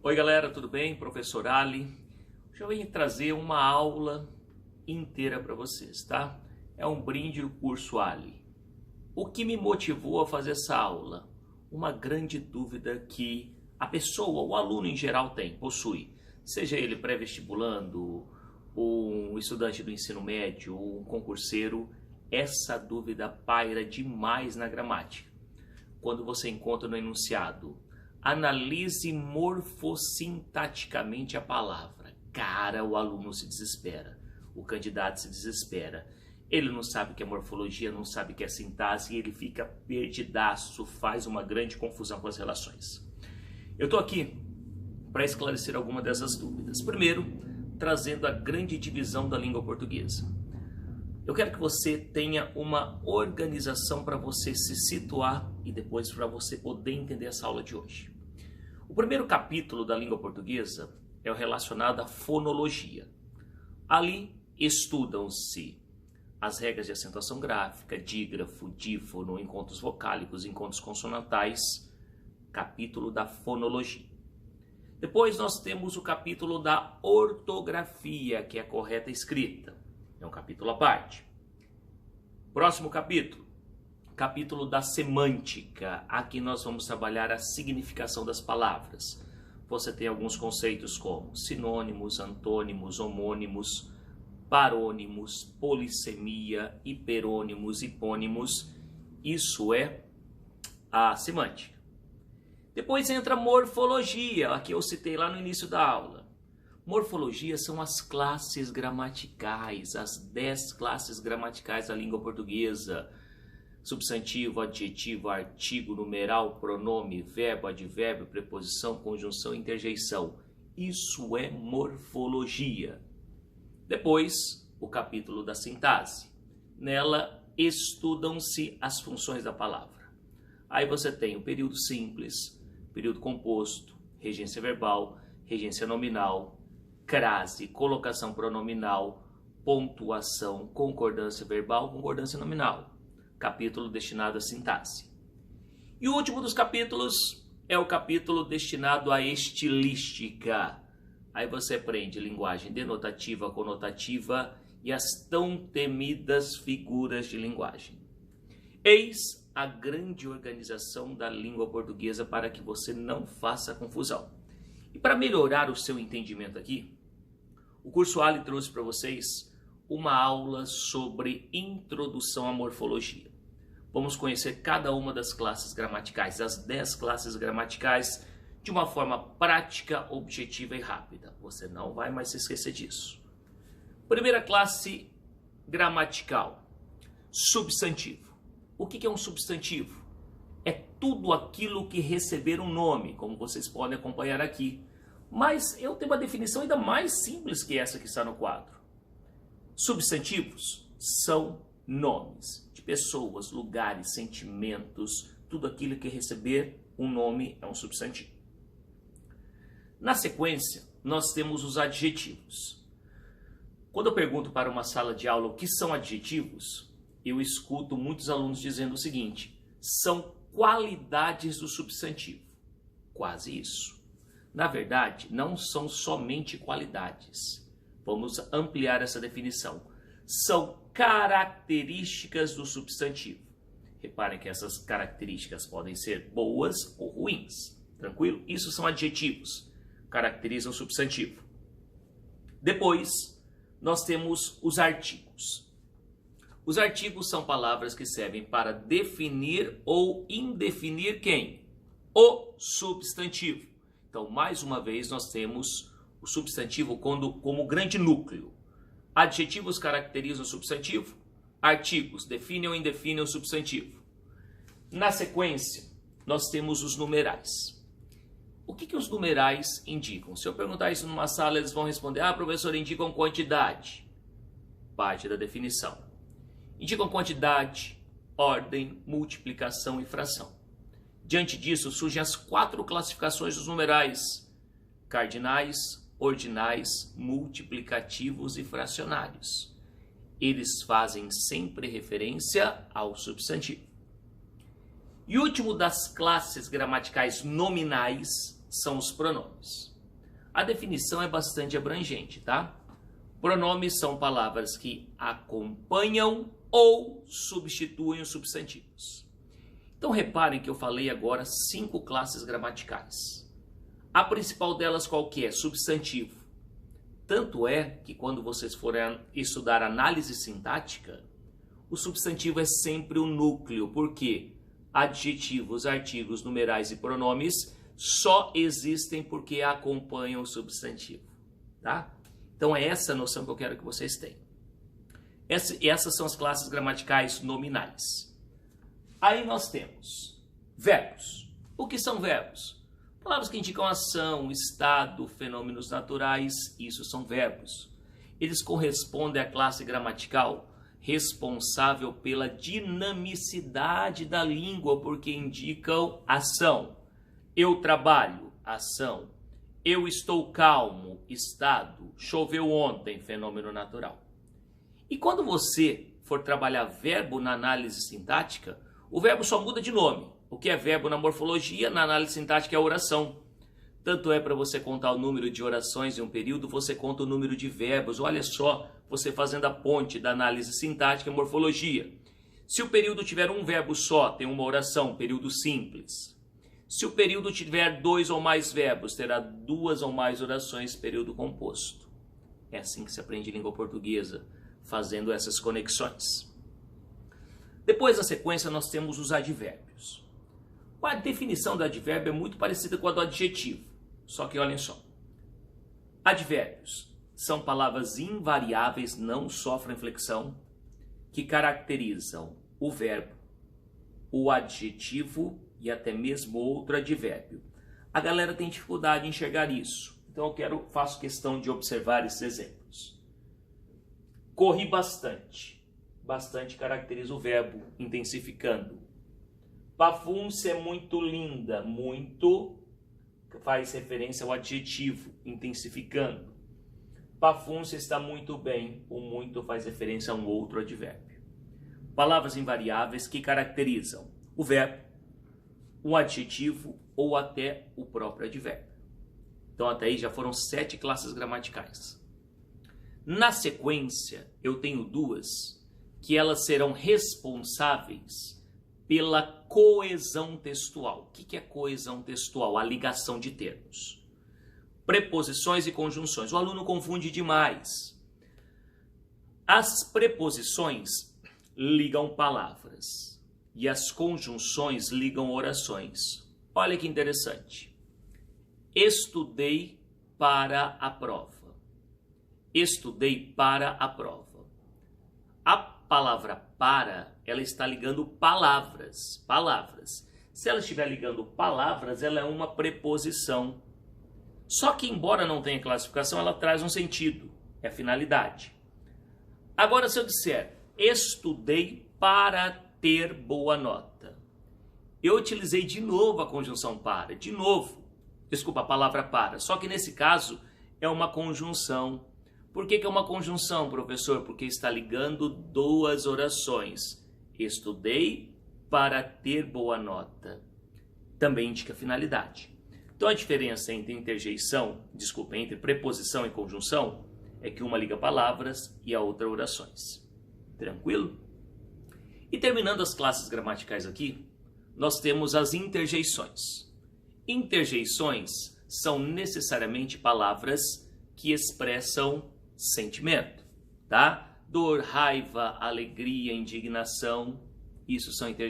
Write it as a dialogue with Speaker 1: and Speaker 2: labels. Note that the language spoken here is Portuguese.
Speaker 1: Oi galera, tudo bem? Professor Ali. Hoje eu vim trazer uma aula inteira para vocês, tá? É um brinde do curso Ali. O que me motivou a fazer essa aula? Uma grande dúvida que a pessoa, o aluno em geral possui. Seja ele pré-vestibulando, um estudante do ensino médio, um concurseiro, essa dúvida paira demais na gramática. Quando você encontra no enunciado, analise morfossintaticamente a palavra. Cara, o aluno se desespera, o candidato se desespera. Ele não sabe o que é morfologia, não sabe o que é sintaxe e ele fica perdidaço, faz uma grande confusão com as relações. Eu estou aqui para esclarecer alguma dessas dúvidas. Primeiro, trazendo a grande divisão da língua portuguesa. Eu quero que você tenha uma organização para você se situar e depois para você poder entender essa aula de hoje. O primeiro capítulo da língua portuguesa é o relacionado à fonologia. Ali estudam-se as regras de acentuação gráfica, dígrafo, dífono, encontros vocálicos, encontros consonantais, capítulo da fonologia. Depois nós temos o capítulo da ortografia, que é a correta escrita. É um capítulo à parte. Próximo capítulo, capítulo da semântica. Aqui nós vamos trabalhar a significação das palavras. Você tem alguns conceitos como sinônimos, antônimos, homônimos, parônimos, polissemia, hiperônimos, hipônimos. Isso é a semântica. Depois entra a morfologia, aqui eu citei lá no início da aula. Morfologia são as classes gramaticais, as 10 classes gramaticais da língua portuguesa. Substantivo, adjetivo, artigo, numeral, pronome, verbo, advérbio, preposição, conjunção, interjeição. Isso é morfologia. Depois, o capítulo da sintaxe. Nela, estudam-se as funções da palavra. Aí você tem o período simples, período composto, regência verbal, regência nominal, crase, colocação pronominal, pontuação, concordância verbal, concordância nominal. Capítulo destinado à sintaxe. E o último dos capítulos é o capítulo destinado à estilística. Aí você aprende linguagem denotativa, conotativa e as tão temidas figuras de linguagem. Eis a grande organização da língua portuguesa para que você não faça confusão. E para melhorar o seu entendimento aqui, o curso Ali trouxe para vocês uma aula sobre introdução à morfologia. Vamos conhecer cada uma das classes gramaticais, as 10 classes gramaticais, de uma forma prática, objetiva e rápida. Você não vai mais se esquecer disso. Primeira classe gramatical, substantivo. O que é um substantivo? É tudo aquilo que receber um nome, como vocês podem acompanhar aqui. Mas eu tenho uma definição ainda mais simples que essa que está no quadro. Substantivos são nomes de pessoas, lugares, sentimentos, tudo aquilo que receber um nome é um substantivo. Na sequência, nós temos os adjetivos. Quando eu pergunto para uma sala de aula o que são adjetivos, eu escuto muitos alunos dizendo o seguinte: são qualidades do substantivo. Quase isso. Na verdade, não são somente qualidades. Vamos ampliar essa definição. São características do substantivo. Reparem que essas características podem ser boas ou ruins. Tranquilo? Isso são adjetivos. Caracterizam o substantivo. Depois, nós temos os artigos. Os artigos são palavras que servem para definir ou indefinir quem? O substantivo. Então, mais uma vez, nós temos o substantivo como grande núcleo. Adjetivos caracterizam o substantivo. Artigos definem ou indefinem o substantivo. Na sequência, nós temos os numerais. O que os numerais indicam? Se eu perguntar isso numa sala, eles vão responder: professor, indicam quantidade. Parte da definição. Indicam quantidade, ordem, multiplicação e fração. Diante disso, surgem as 4 classificações dos numerais: cardinais, ordinais, multiplicativos e fracionários. Eles fazem sempre referência ao substantivo. E o último das classes gramaticais nominais são os pronomes. A definição é bastante abrangente, tá? Pronomes são palavras que acompanham ou substituem os substantivos. Então reparem que eu falei agora 5 classes gramaticais. A principal delas qual que é? Substantivo. Tanto é que quando vocês forem estudar análise sintática, o substantivo é sempre o núcleo, porque adjetivos, artigos, numerais e pronomes só existem porque acompanham o substantivo, tá? Então é essa a noção que eu quero que vocês tenham. Essas são as classes gramaticais nominais. Aí nós temos verbos. O que são verbos? Palavras que indicam ação, estado, fenômenos naturais, isso são verbos. Eles correspondem à classe gramatical responsável pela dinamicidade da língua, porque indicam ação. Eu trabalho, ação. Eu estou calmo, estado. Choveu ontem, fenômeno natural. E quando você for trabalhar verbo na análise sintática, o verbo só muda de nome. O que é verbo na morfologia, na análise sintática é oração. Tanto é para você contar o número de orações em um período, você conta o número de verbos. Olha só, você fazendo a ponte da análise sintática e morfologia. Se o período tiver um verbo só, tem uma oração, período simples. Se o período tiver 2 ou mais verbos, terá 2 ou mais orações, período composto. É assim que se aprende língua portuguesa, fazendo essas conexões. Depois, na sequência, nós temos os advérbios. A definição do advérbio é muito parecida com a do adjetivo, só que olhem só. Advérbios são palavras invariáveis, não sofrem flexão, que caracterizam o verbo, o adjetivo e até mesmo outro advérbio. A galera tem dificuldade em enxergar isso, então eu faço questão de observar esses exemplos. Corri bastante. Bastante caracteriza o verbo, intensificando. Pafúncia é muito linda. Muito faz referência ao adjetivo, intensificando. Pafúncia está muito bem. O muito faz referência a um outro advérbio. Palavras invariáveis que caracterizam o verbo, um adjetivo ou até o próprio advérbio. Então até aí já foram 7 classes gramaticais. Na sequência, eu tenho 2 que elas serão responsáveis pela coesão textual. O que é coesão textual? A ligação de termos. Preposições e conjunções. O aluno confunde demais. As preposições ligam palavras e as conjunções ligam orações. Olha que interessante. Estudei para a prova. Estudei para a prova. A palavra para, ela está ligando palavras. Se ela estiver ligando palavras, ela é uma preposição. Só que, embora não tenha classificação, ela traz um sentido. É a finalidade. Agora, se eu disser, estudei para ter boa nota. Eu utilizei de novo a conjunção para. A palavra para. Só que nesse caso, é uma conjunção. Por que é uma conjunção, professor? Porque está ligando 2 orações. Estudei para ter boa nota. Também indica finalidade. Então a diferença entre entre preposição e conjunção é que uma liga palavras e a outra orações. Tranquilo? E terminando as classes gramaticais aqui, nós temos as interjeições. Interjeições são necessariamente palavras que expressam sentimento, tá? Dor, raiva, alegria, indignação, isso são interjeições.